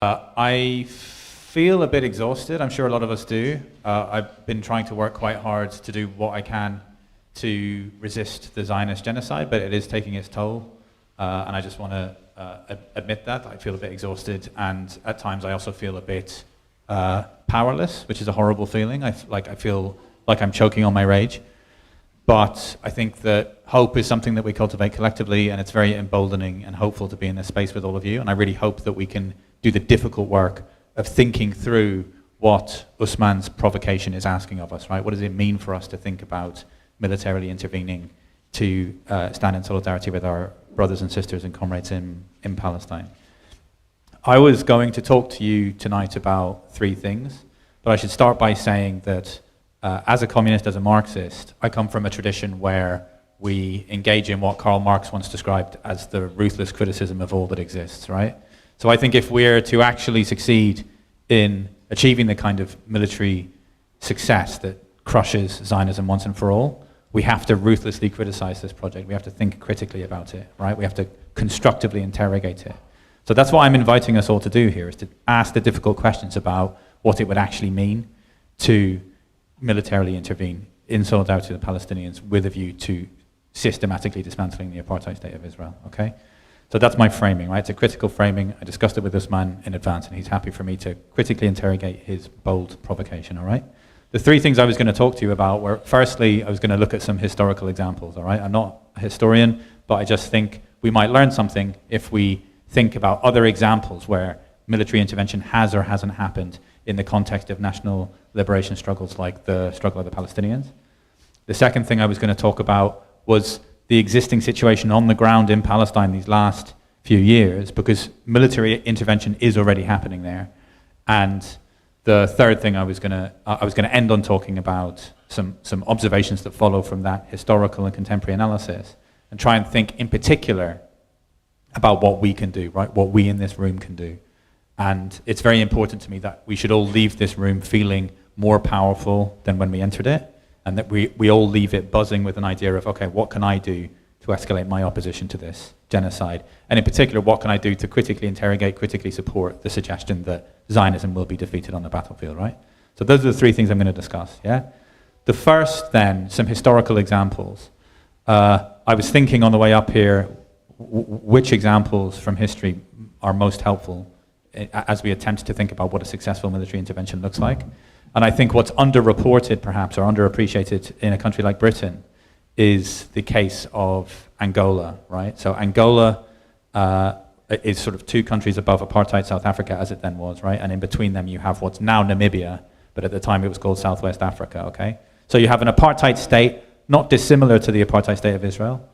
I feel a bit exhausted. I'm sure a lot of us do. I've been trying to work quite hard to do what I can to resist the Zionist genocide, but it is taking its toll. And I just want to admit that. I feel a bit exhausted, and at times I also feel a bit powerless, which is a horrible feeling. I feel like I'm choking on my rage. But I think that hope is something that we cultivate collectively, and it's very emboldening and hopeful to be in this space with all of you. And I really hope that we can do the difficult work of thinking through what Usman's provocation is asking of us, right? What does it mean for us to think about militarily intervening to stand in solidarity with our brothers and sisters and comrades in Palestine? I was going to talk to you tonight about three things, but I should start by saying that as a communist, as a Marxist, I come from a tradition where we engage in what Karl Marx once described as the ruthless criticism of all that exists, right? So I think if we're to actually succeed in achieving the kind of military success that crushes Zionism once and for all, we have to ruthlessly criticize this project. We have to think critically about it, right? We have to constructively interrogate it. So that's what I'm inviting us all to do here, is to ask the difficult questions about what it would actually mean to militarily intervene in solidarity with the Palestinians with a view to systematically dismantling the apartheid state of Israel, okay? So that's my framing, right? It's a critical framing. I discussed it with this man in advance, and he's happy for me to critically interrogate his bold provocation, all right? The three things I was going to talk to you about were, firstly, I was going to look at some historical examples, all right? I'm not a historian, but I just think we might learn something if we think about other examples where military intervention has or hasn't happened in the context of national liberation struggles like the struggle of the Palestinians. The second thing I was going to talk about was the existing situation on the ground in Palestine these last few years, because military intervention is already happening there. And the third thing I was going to end on talking about some observations that follow from that historical and contemporary analysis, and try and think in particular about what we can do, right? What we in this room can do. And it's very important to me that we should all leave this room feeling more powerful than when we entered it, and that we all leave it buzzing with an idea of, okay, what can I do to escalate my opposition to this genocide? And in particular, what can I do to critically interrogate, critically support the suggestion that Zionism will be defeated on the battlefield, right? So those are the three things I'm going to discuss, yeah? The first, then, some historical examples. I was thinking on the way up here, which examples from history are most helpful as we attempt to think about what a successful military intervention looks like. And I think what's underreported, perhaps, or underappreciated in a country like Britain is the case of Angola, right? So Angola is sort of two countries above apartheid South Africa, as it then was, right? And in between them you have what's now Namibia, but at the time it was called Southwest Africa, okay? So you have an apartheid state, not dissimilar to the apartheid state of Israel,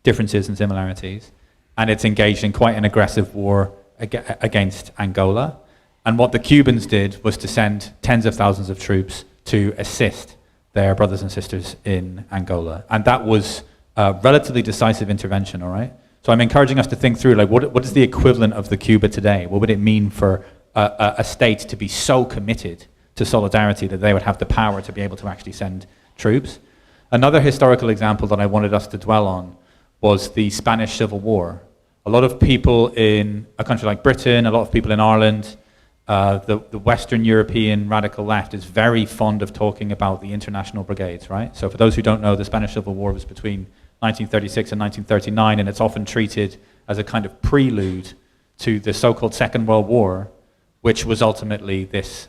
differences and similarities, and it's engaged in quite an aggressive war against Angola. And what the Cubans did was to send tens of thousands of troops to assist their brothers and sisters in Angola. And that was a relatively decisive intervention, all right? So I'm encouraging us to think through, like, what is the equivalent of the Cuba today? What would it mean for a state to be so committed to solidarity that they would have the power to be able to actually send troops? Another historical example that I wanted us to dwell on was the Spanish Civil War. A lot of people in a country like Britain, a lot of people in Ireland, the Western European radical left is very fond of talking about the international brigades, right? So for those who don't know, the Spanish Civil War was between 1936 and 1939, and it's often treated as a kind of prelude to the so-called Second World War, which was ultimately this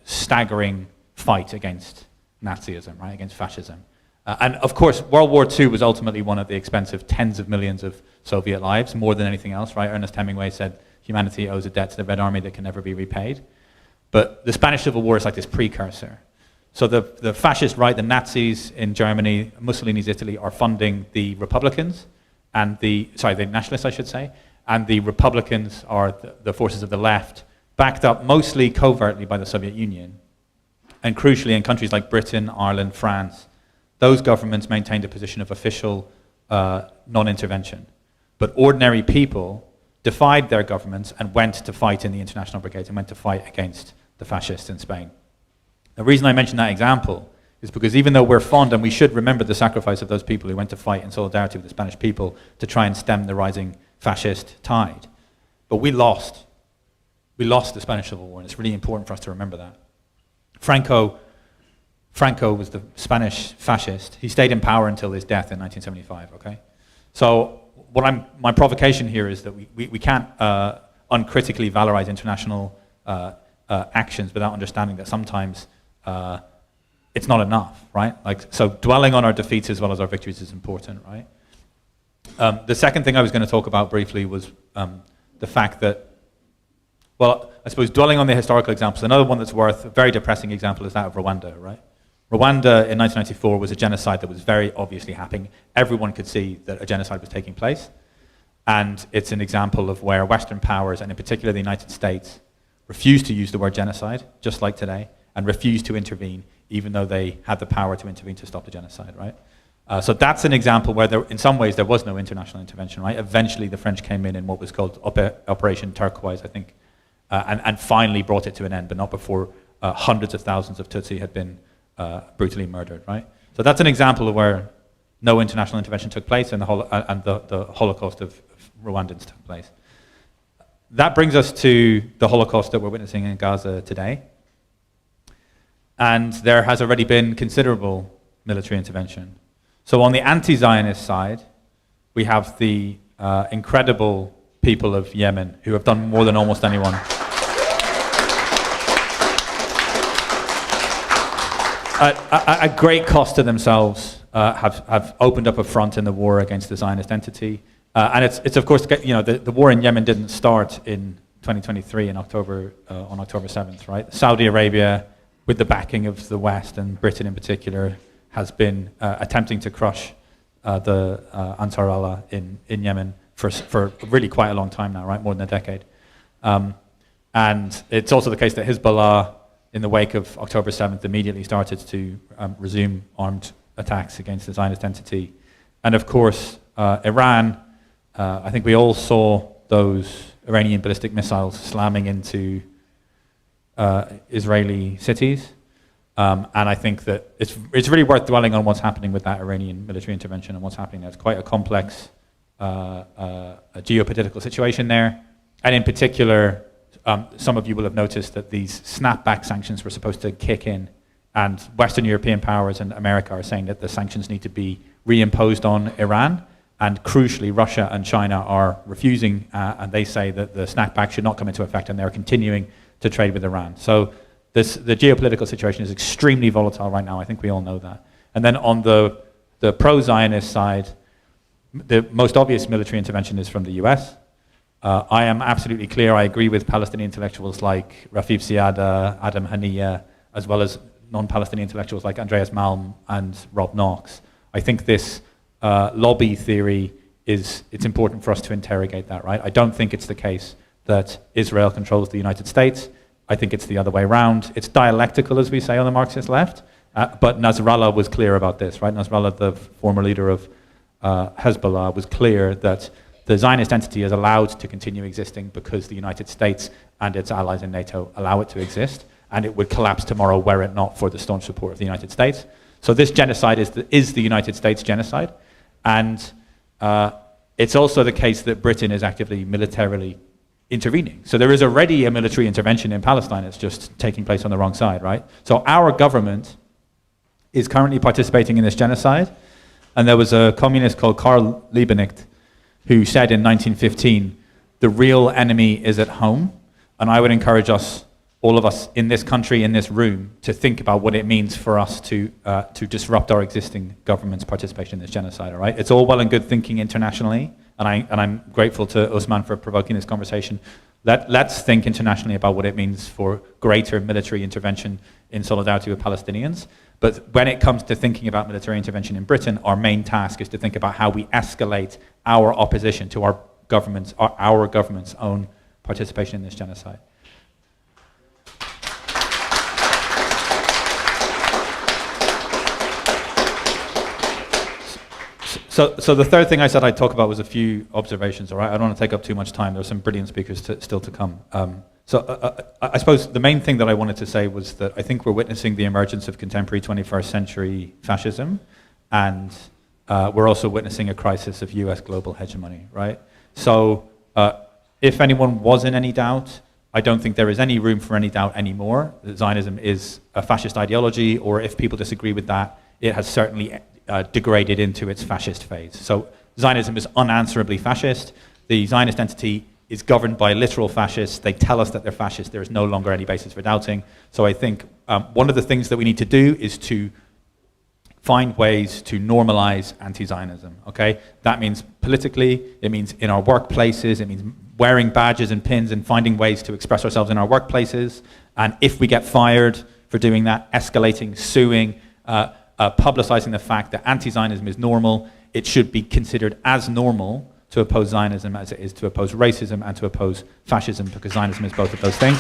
staggering fight against Nazism, right, against fascism. And of course, World War II was ultimately one at the expense of tens of millions of Soviet lives, more than anything else, right? Ernest Hemingway said, humanity owes a debt to the Red Army that can never be repaid. But the Spanish Civil War is like this precursor. So the fascist right, the Nazis in Germany, Mussolini's Italy, are funding the Republicans, and the nationalists, I should say, and the Republicans are the forces of the left, backed up mostly covertly by the Soviet Union. And crucially, in countries like Britain, Ireland, France, those governments maintained a position of official non-intervention. But ordinary people defied their governments and went to fight in the international brigades and went to fight against the fascists in Spain. The reason I mention that example is because even though we're fond, and we should remember the sacrifice of those people who went to fight in solidarity with the Spanish people to try and stem the rising fascist tide, but we lost we lost the Spanish Civil War, and it's really important for us to remember that. Franco was the Spanish fascist. He stayed in power until his death in 1975, okay? So my provocation here is that we can't uncritically valorize international actions without understanding that sometimes it's not enough, right? Like, so dwelling on our defeats as well as our victories is important, right? The second thing I was going to talk about briefly was the fact that, well, I suppose dwelling on the historical examples, another one that's worth, a very depressing example is that of Rwanda, right? Rwanda in 1994 was a genocide that was very obviously happening. Everyone could see that a genocide was taking place. And it's an example of where Western powers, and in particular the United States, refused to use the word genocide, just like today, and refused to intervene, even though they had the power to intervene to stop the genocide, right? So that's an example where in some ways there was no international intervention, right? Eventually the French came in what was called Operation Turquoise, I think, and finally brought it to an end, but not before hundreds of thousands of Tutsi had been brutally murdered, right? So that's an example of where no international intervention took place and the Holocaust of Rwandans took place. That brings us to the Holocaust that we're witnessing in Gaza today. And there has already been considerable military intervention. So on the anti-Zionist side, we have the incredible people of Yemen who have done more than almost anyone. At great cost to themselves, have opened up a front in the war against the Zionist entity. And it's of course, you know, the war in Yemen didn't start in 2023 on October 7th, right? Saudi Arabia, with the backing of the West and Britain in particular, has been attempting to crush the Ansar Allah in Yemen for really quite a long time now, right? More than a decade. And it's also the case that Hezbollah, in the wake of October 7th, immediately started to resume armed attacks against the Zionist entity. And of course, Iran, I think we all saw those Iranian ballistic missiles slamming into Israeli cities. And I think that it's really worth dwelling on what's happening with that Iranian military intervention and what's happening there. It's quite a complex a geopolitical situation there. And in particular, some of you will have noticed that these snapback sanctions were supposed to kick in, and Western European powers and America are saying that the sanctions need to be reimposed on Iran, and crucially Russia and China are refusing, and they say that the snapback should not come into effect, and they're continuing to trade with Iran. So the geopolitical situation is extremely volatile right now. I think we all know that. And then on the pro-Zionist side, the most obvious military intervention is from the US. I am absolutely clear. I agree with Palestinian intellectuals like Rafif Ziada, Adam Haniya, as well as non-Palestinian intellectuals like Andreas Malm and Rob Knox. I think this lobby theory it's important for us to interrogate that, right? I don't think it's the case that Israel controls the United States. I think it's the other way around. It's dialectical, as we say on the Marxist left, but Nasrallah was clear about this, right? Nasrallah, the former leader of Hezbollah, was clear that the Zionist entity is allowed to continue existing because the United States and its allies in NATO allow it to exist, and it would collapse tomorrow were it not for the staunch support of the United States. So this genocide is the United States genocide, and it's also the case that Britain is actively militarily intervening. So there is already a military intervention in Palestine. It's just taking place on the wrong side, right? So our government is currently participating in this genocide, and there was a communist called Karl Liebknecht who said in 1915, the real enemy is at home. And I would encourage us, all of us in this country, in this room, to think about what it means for us to disrupt our existing government's participation in this genocide, all right? It's all well and good thinking internationally, and I'm grateful to Usman for provoking this conversation. Let's think internationally about what it means for greater military intervention in solidarity with Palestinians. But when it comes to thinking about military intervention in Britain, our main task is to think about how we escalate our opposition to our government's own participation in this genocide. So the third thing I said I'd talk about was a few observations, all right? I don't want to take up too much time. There are some brilliant speakers still to come. I suppose the main thing that I wanted to say was that I think we're witnessing the emergence of contemporary 21st century fascism, and we're also witnessing a crisis of US global hegemony, right? So if anyone was in any doubt, I don't think there is any room for any doubt anymore that Zionism is a fascist ideology, or if people disagree with that, it has certainly degraded into its fascist phase. So Zionism is unanswerably fascist. The Zionist entity is governed by literal fascists. They tell us that they're fascist. There is no longer any basis for doubting. So I think one of the things that we need to do is to find ways to normalize anti-Zionism, okay? That means politically, it means in our workplaces, it means wearing badges and pins and finding ways to express ourselves in our workplaces. And if we get fired for doing that, escalating, suing, publicizing the fact that anti-Zionism is normal, it should be considered as normal to oppose Zionism as it is to oppose racism and to oppose fascism, because Zionism is both of those things.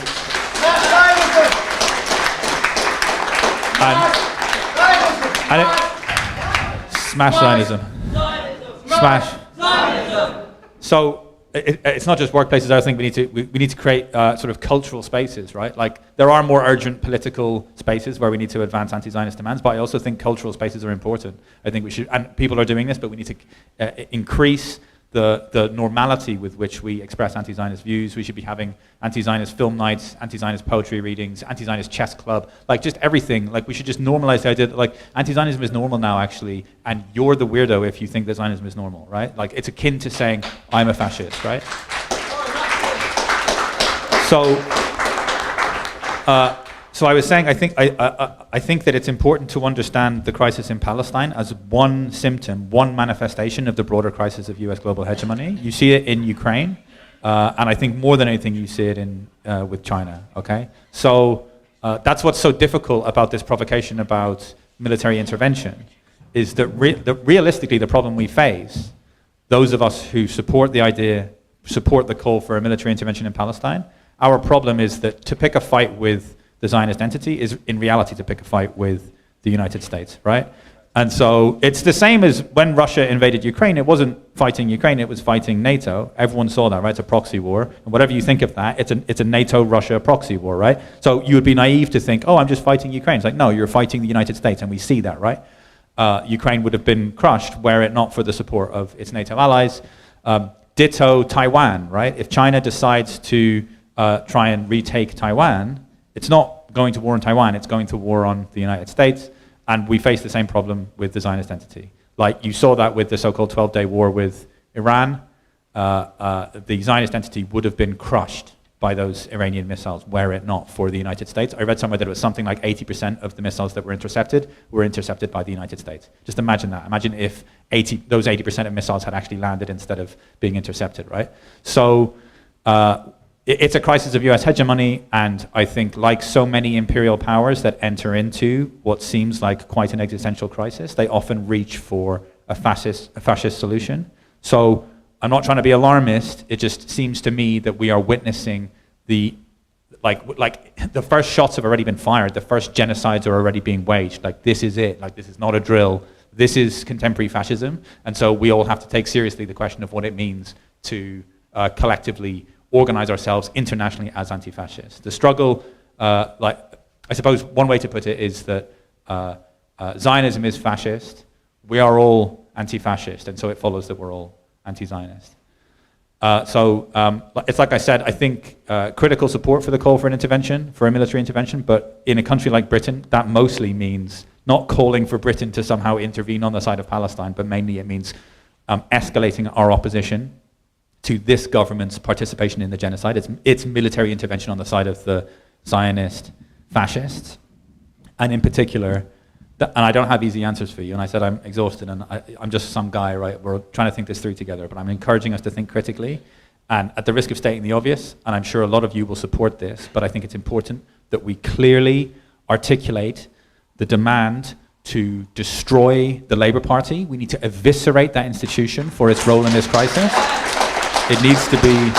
Smash Zionism. Smash. So it's not just workplaces. I think we need to create sort of cultural spaces, right? Like there are more urgent political spaces where we need to advance anti-Zionist demands, but I also think cultural spaces are important. I think we should, and people are doing this, but we need to increase the normality with which we express anti-Zionist views. We should be having anti-Zionist film nights, anti-Zionist poetry readings, anti-Zionist chess club, like just everything. Like we should just normalize the idea that like anti-Zionism is normal now actually, and you're the weirdo if you think that Zionism is normal, right? Like it's akin to saying, I'm a fascist, right? So I was saying, I think that it's important to understand the crisis in Palestine as one symptom, one manifestation of the broader crisis of US global hegemony. You see it in Ukraine, and I think more than anything you see it in with China, okay? So that's what's so difficult about this provocation about military intervention, is that realistically the problem we face, those of us who support the idea, support the call for a military intervention in Palestine, our problem is that to pick a fight with the Zionist entity is in reality to pick a fight with the United States, right? And so it's the same as when Russia invaded Ukraine. It wasn't fighting Ukraine, it was fighting NATO. Everyone saw that, right? It's a proxy war. And whatever you think of that, it's a NATO-Russia proxy war, right? So you would be naive to think, oh, I'm just fighting Ukraine. It's like, no, you're fighting the United States, and we see that, right? Ukraine would have been crushed were it not for the support of its NATO allies. Ditto Taiwan, right? If China decides to try and retake Taiwan, it's not going to war on Taiwan, it's going to war on the United States, and we face the same problem with the Zionist entity. Like you saw that with the so-called 12-day war with Iran, the Zionist entity would have been crushed by those Iranian missiles were it not for the United States. I read somewhere that it was something like 80% of the missiles that were intercepted by the United States. Just imagine that. Imagine if those 80% of missiles had actually landed instead of being intercepted, right? So it's a crisis of US hegemony, and I think like so many imperial powers that enter into what seems like quite an existential crisis, they often reach for a fascist solution. So I'm not trying to be alarmist, it just seems to me that we are witnessing the first shots have already been fired, the first genocides are already being waged, like this is it, like this is not a drill, this is contemporary fascism, and so we all have to take seriously the question of what it means to collectively organize ourselves internationally as anti-fascists. The struggle, I suppose one way to put it is that Zionism is fascist, we are all anti-fascist, and so it follows that we're all anti-Zionist. It's like I said, I think critical support for the call for an intervention, for a military intervention, but in a country like Britain, that mostly means not calling for Britain to somehow intervene on the side of Palestine, but mainly it means escalating our opposition to this government's participation in the genocide, its military intervention on the side of the Zionist fascists, and in particular, and I don't have easy answers for you, and I said I'm exhausted, and I'm just some guy, right? We're trying to think this through together, but I'm encouraging us to think critically, and at the risk of stating the obvious, and I'm sure a lot of you will support this, but I think it's important that we clearly articulate the demand to destroy the Labour Party. We need to eviscerate that institution for its role in this crisis. It needs to be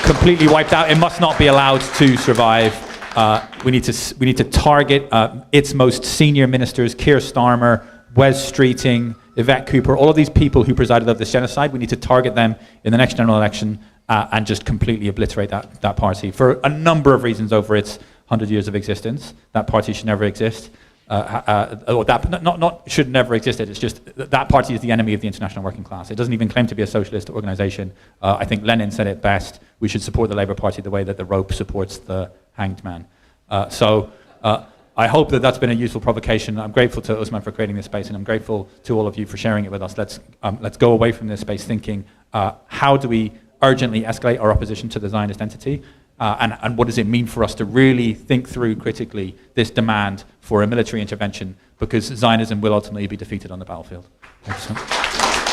completely wiped out. It must not be allowed to survive. We need to target its most senior ministers, Keir Starmer, Wes Streeting, Yvette Cooper, all of these people who presided over this genocide. We need to target them in the next general election and just completely obliterate that party for a number of reasons over its 100 years of existence. That party should never exist. or that not should never existed. It's just that party is the enemy of the international working class. It doesn't even claim to be a socialist organization. I think Lenin said it best. We should support the Labour Party the way that the rope supports the hanged man. I hope that that's been a useful provocation. I'm grateful to Usman for creating this space, and I'm grateful to all of you for sharing it with us. Let's go away from this space thinking, how do we urgently escalate our opposition to the Zionist entity? And what does it mean for us to really think through critically this demand for a military intervention, because Zionism will ultimately be defeated on the battlefield. Thank you so much.